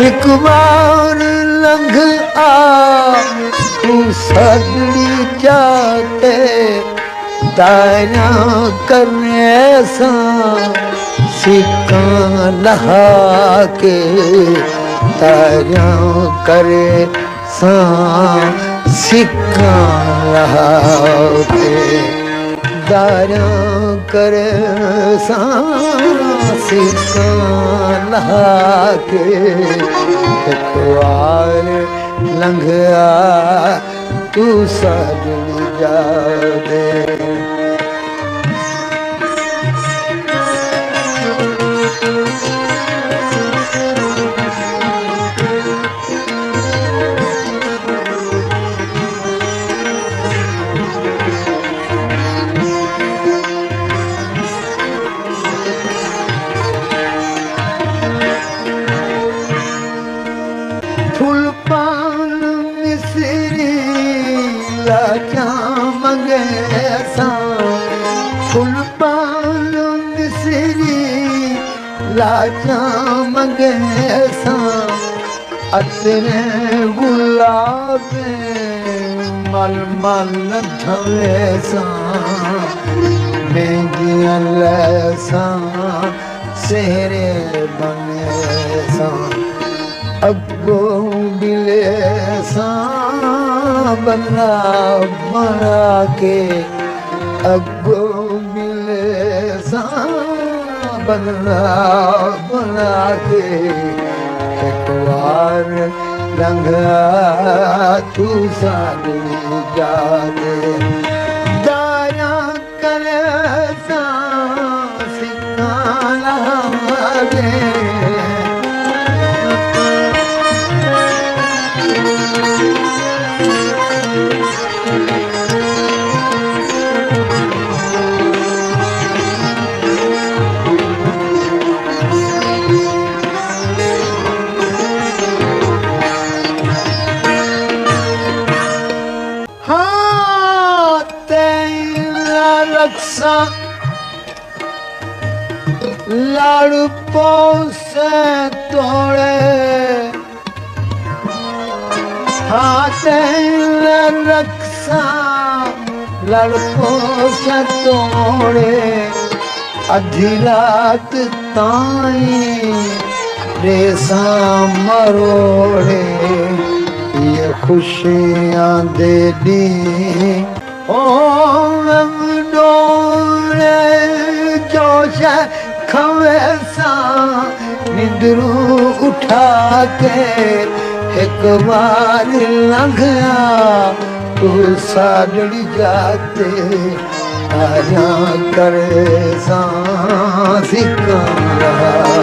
एक बार लंघ आ तू सगड़ी जाते दाया करने सा सिक्का लहा के दाया करे सा सिक्का लहा के दाया करे सा सिक्का लहा के एक बार लंघ आ तू सजनी जा दे लाचा मंगे सा अतरे गुलाब मल मल धवे सा मेंगिया लैसा सेरे बने सा अगो बिले सा बना बना के अगो बिले सा बना बना के एक बार लंघा तू साजनी जा दे दाया करे सा सिक्का लहा दे लड़पों से तोड़े हाथे रक्षा लड़पों से तोड़े अधी रात ताई रेसा मरोड़े ये खुशियां दे दी ओ डोरे जोश खवेसा निंदरू उठा के एक बार लंघया तू साजड़ी जाते आया करे सा सिक्का लहा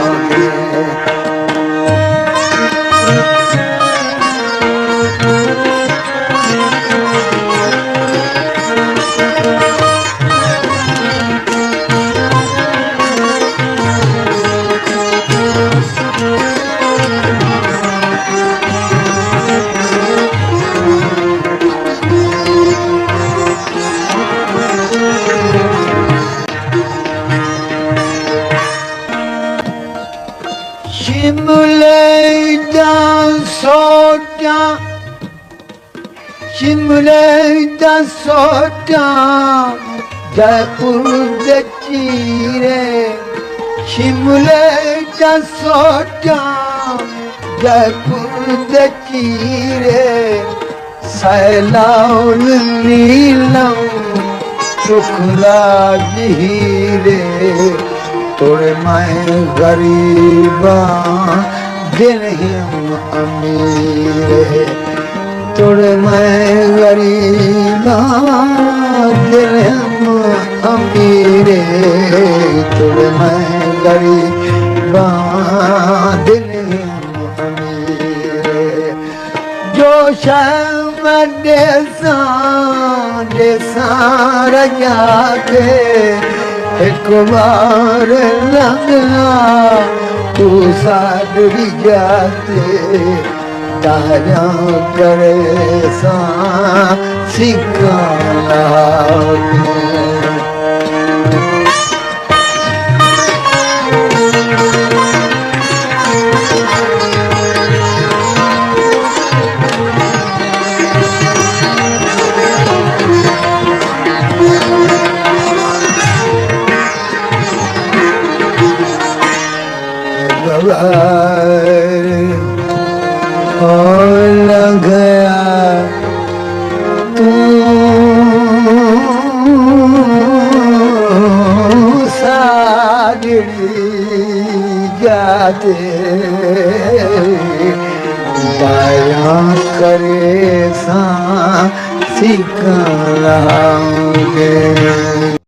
शिमले दा सोटा जयपुर दे चीरे शिमले दा सोटा जयपुर दे चीरे सैलाउल नीलम शुक्ला हीरे तोड़े मैं गरीबा दिल हम अमीर तोड़े मैं गरीबा दिल हम अमीर तोड़े मैं गरीबा दिल हम अमीर जो शाम देसा देसा रजा के एक बार लंघा तू साजड़ी जाते ताया करे सा सिक्का लहा खबर और लग गया तू सागरी जाते बयां करे सा सिखलाओगे।